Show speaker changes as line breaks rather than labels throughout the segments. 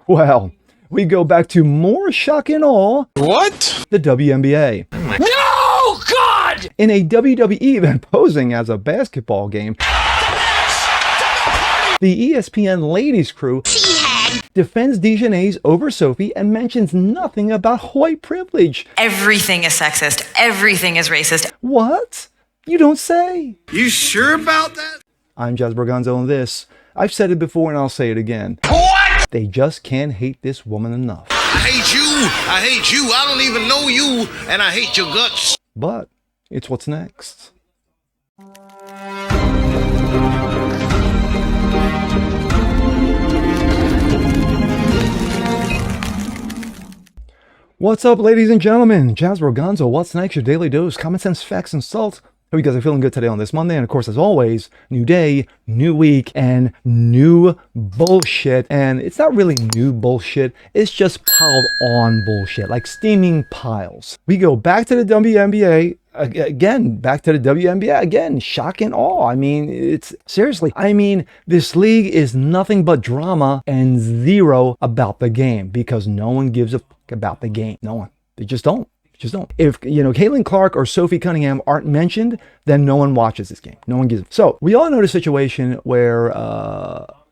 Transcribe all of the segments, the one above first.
Well, we go back to more shock and awe.
What?
The WNBA.
No, God!
In a WWE event posing as a basketball game, the ESPN ladies crew defends DeJohnette's over Sophie and mentions nothing about white privilege.
Everything is sexist. Everything is racist.
What? You don't say.
You sure about that?
I'm Jazz Berganzo, and this, I've said it before and I'll say it again.
What?
They just can't hate this woman enough.
I hate you. I hate you. I don't even know you. And I hate your guts.
But it's what's next. What's up, ladies and gentlemen? Jazz Berganzo, what's next? Your daily dose, common sense, facts, and salt. Hope you guys are feeling good today on this Monday. And of course, as always, new day, new week, and new bullshit. And it's not really new bullshit. It's just piled on bullshit, like steaming piles. We go back to the WNBA. Again, back to the WNBA again, shock and awe. I mean, it's seriously, this league is nothing but drama and zero about the game because no one gives a fuck about the game. No one. They just don't. If, Caitlin Clark or Sophie Cunningham aren't mentioned, then no one watches this game. No one gives. So we all know the situation where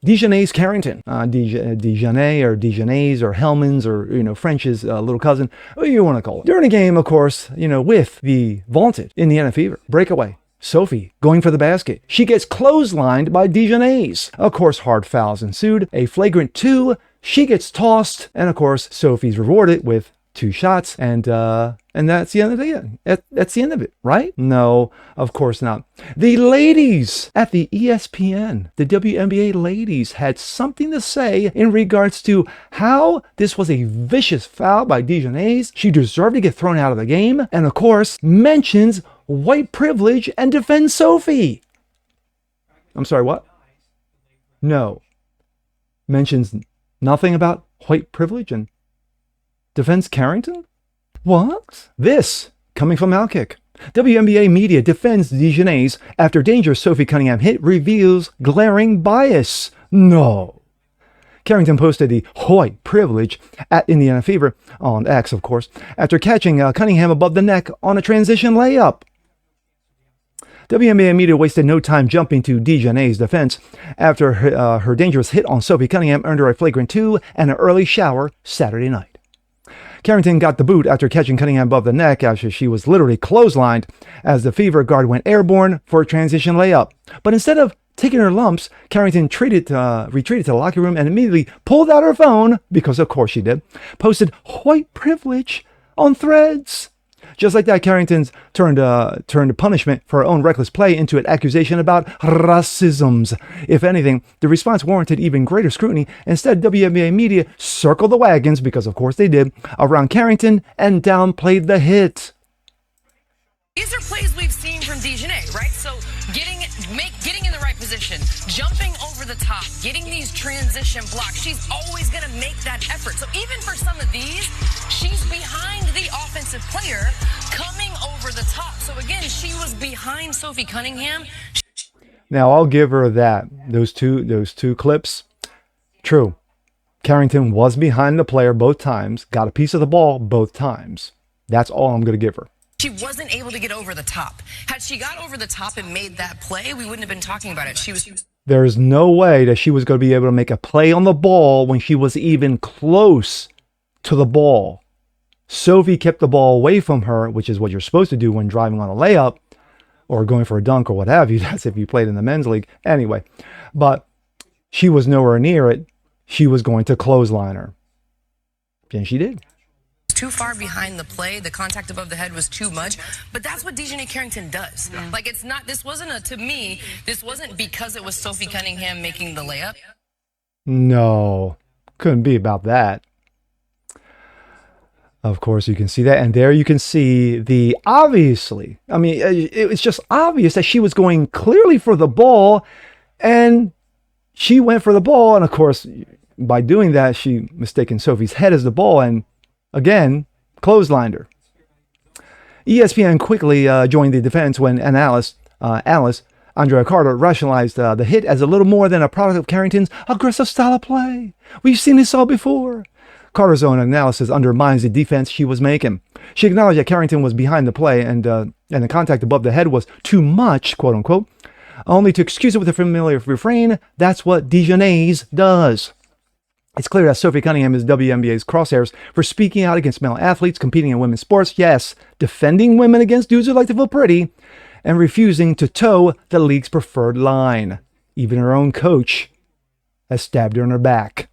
DeJohnette's Carrington, DeJohnette or DeJohnette's or Hellman's or, French's little cousin, whatever you want to call it. During a game, of course, with the vaunted Indiana Fever breakaway, Sophie going for the basket. She gets clotheslined by DeJohnette's. Of course, hard fouls ensued. A flagrant 2. She gets tossed. And of course, Sophie's rewarded with 2 shots, and that's the end of it. That's the end of it, right? No, of course not. The ladies at the ESPN, the WNBA ladies, had something to say in regards to how this was a vicious foul by DeJohnette's. She deserved to get thrown out of the game, and of course, mentions white privilege and defends Sophie. I'm sorry, what? No. Mentions nothing about white privilege and defends Carrington? What? This, coming from Outkick. WNBA media defends DeJohnette's after dangerous Sophie Cunningham hit reveals glaring bias. No. Carrington posted the white privilege at Indiana Fever, on X of course, after catching Cunningham above the neck on a transition layup. WNBA media wasted no time jumping to DeJohnette's defense after her dangerous hit on Sophie Cunningham earned her a flagrant 2 and an early shower Saturday night. Carrington got the boot after catching Cunningham above the neck after she was literally clotheslined as the Fever guard went airborne for a transition layup. But instead of taking her lumps, Carrington retreated to the locker room and immediately pulled out her phone, because of course she did, posted white privilege on Threads. Just like that, Carrington's turned punishment for her own reckless play into an accusation about racisms. If anything, the response warranted even greater scrutiny. Instead, WNBA media circled the wagons, because of course they did, around Carrington and downplayed the hit.
These are plays we've seen from DeJohnette, right? So getting in the right position, jumping over the top, getting these transition blocks. She's always going to make that effort. So even for some of these, she's behind the offensive player coming over the top. So again, she was behind Sophie Cunningham.
Now I'll give her that. Those two clips, true. Carrington was behind the player both times, got a piece of the ball both times. That's all I'm going to give her.
She wasn't able to get over the top. Had she got over the top and made that play, we wouldn't have been talking about it.
There's no way that she was going to be able to make a play on the ball when she was even close to the ball. Sophie kept the ball away from her, which is what you're supposed to do when driving on a layup or going for a dunk or what have you. That's if you played in the men's league. Anyway, but she was nowhere near it. She was going to clothesline her. And she did.
Too far behind the play, the contact above the head was too much, but that's what DeJohnette Carrington does. Like, it's not, this wasn't to me, this wasn't because it was Sophie Cunningham making the layup.
No, couldn't be about that. Of course, you can see that, and there you can see the obviously, it's just obvious that she was going clearly for the ball, and she went for the ball, and of course, by doing that, she mistaken Sophie's head as the ball, and again, clotheslined her. ESPN quickly joined the defense when analysts Andrea Carter rationalized the hit as a little more than a product of Carrington's aggressive style of play. We've seen this all before. Carter's own analysis undermines the defense she was making. She acknowledged that Carrington was behind the play and the contact above the head was too much, quote unquote, only to excuse it with a familiar refrain, that's what Dijonais does. It's clear that Sophie Cunningham is WNBA's crosshairs for speaking out against male athletes competing in women's sports, yes, defending women against dudes who like to feel pretty, and refusing to toe the league's preferred line. Even her own coach has stabbed her in her back.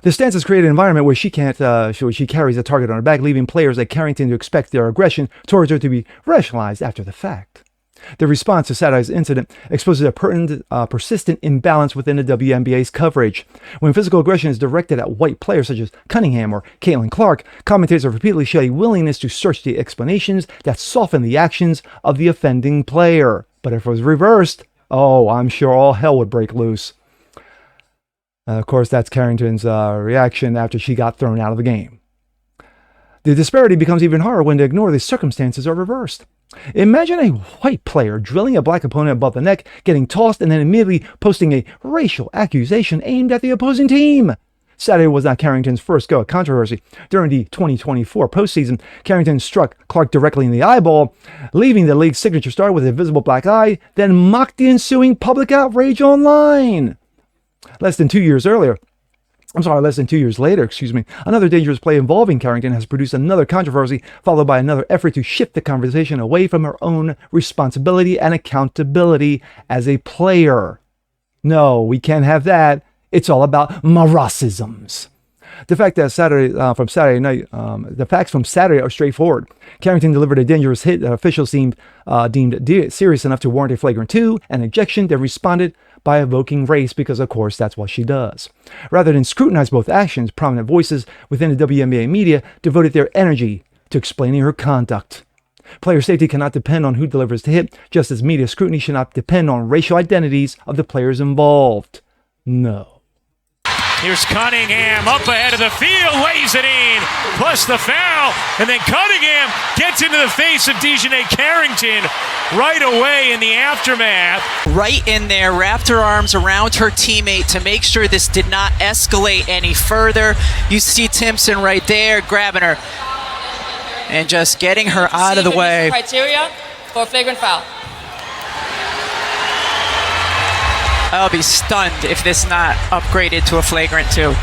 The stance has created an environment where she carries a target on her back, leaving players like Carrington to expect their aggression towards her to be rationalized after the fact. The response to Saturday's incident exposes a persistent imbalance within the WNBA's coverage. When physical aggression is directed at white players such as Cunningham or Caitlin Clark, commentators have repeatedly shown a willingness to search the explanations that soften the actions of the offending player. But if it was reversed, oh, I'm sure all hell would break loose. Of course, that's Carrington's reaction after she got thrown out of the game. The disparity becomes even harder when to ignore the circumstances are reversed. Imagine a white player drilling a black opponent above the neck, getting tossed, and then immediately posting a racial accusation aimed at the opposing team. Saturday was not Carrington's first go at controversy. During the 2024 postseason, Carrington struck Clark directly in the eyeball, leaving the league's signature star with a visible black eye, then mocked the ensuing public outrage online. Less than 2 years later, another dangerous play involving Carrington has produced another controversy, followed by another effort to shift the conversation away from her own responsibility and accountability as a player. No, we can't have that. It's all about marassisms. The facts from Saturday are straightforward. Carrington delivered a dangerous hit that officials deemed serious enough to warrant a flagrant 2, an ejection, then responded by evoking race because, of course, that's what she does. Rather than scrutinize both actions, prominent voices within the WNBA media devoted their energy to explaining her conduct. Player safety cannot depend on who delivers the hit, just as media scrutiny should not depend on racial identities of the players involved. No.
Here's Cunningham up ahead of the field, lays it in, plus the foul, and then Cunningham gets into the face of Dijonais Carrington right away in the aftermath.
Right in there, wrapped her arms around her teammate to make sure this did not escalate any further. You see Timpson right there grabbing her and just getting her out of the way.
Criteria for flagrant foul.
I'll be stunned if this is not upgraded to a flagrant 2.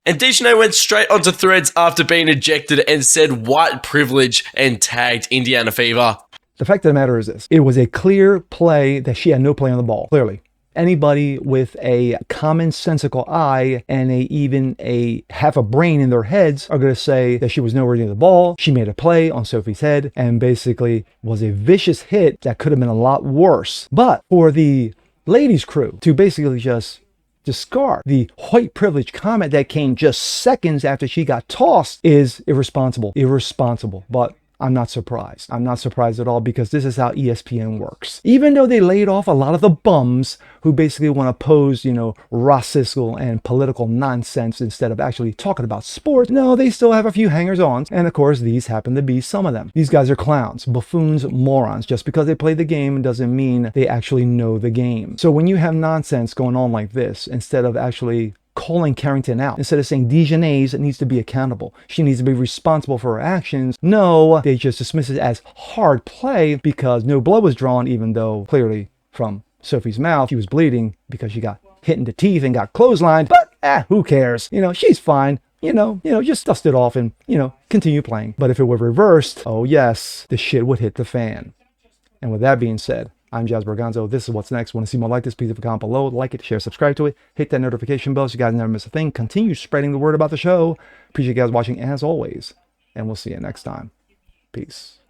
And Dijonais went straight onto Threads after being ejected and said white privilege and tagged Indiana Fever.
The fact of the matter is this. It was a clear play that she had no play on the ball. Clearly. Anybody with a commonsensical eye and even a half a brain in their heads are going to say that she was nowhere near the ball. She made a play on Sophie's head and basically was a vicious hit that could have been a lot worse. But for the ladies' crew to basically just discard the white privilege comment that came just seconds after she got tossed is irresponsible. But I'm not surprised. I'm not surprised at all because this is how ESPN works. Even though they laid off a lot of the bums who basically want to pose, racistical and political nonsense instead of actually talking about sports, no, they still have a few hangers-on. And of course, these happen to be some of them. These guys are clowns, buffoons, morons. Just because they play the game doesn't mean they actually know the game. So when you have nonsense going on like this, instead of actually calling Carrington out, instead of saying Dijonais needs to be accountable, she needs to be responsible for her actions, no, they just dismiss it as hard play because no blood was drawn, even though clearly from Sophie's mouth she was bleeding because she got hit in the teeth and got clotheslined. But who cares? She's fine. Just dust it off and continue playing. But if it were reversed, oh yes, the shit would hit the fan. And with that being said, I'm Jazz Berganzo. This is What's Next. Want to see more like this? Please leave a comment below. Like it, share, subscribe to it. Hit that notification bell so you guys never miss a thing. Continue spreading the word about the show. Appreciate you guys watching as always. And we'll see you next time. Peace.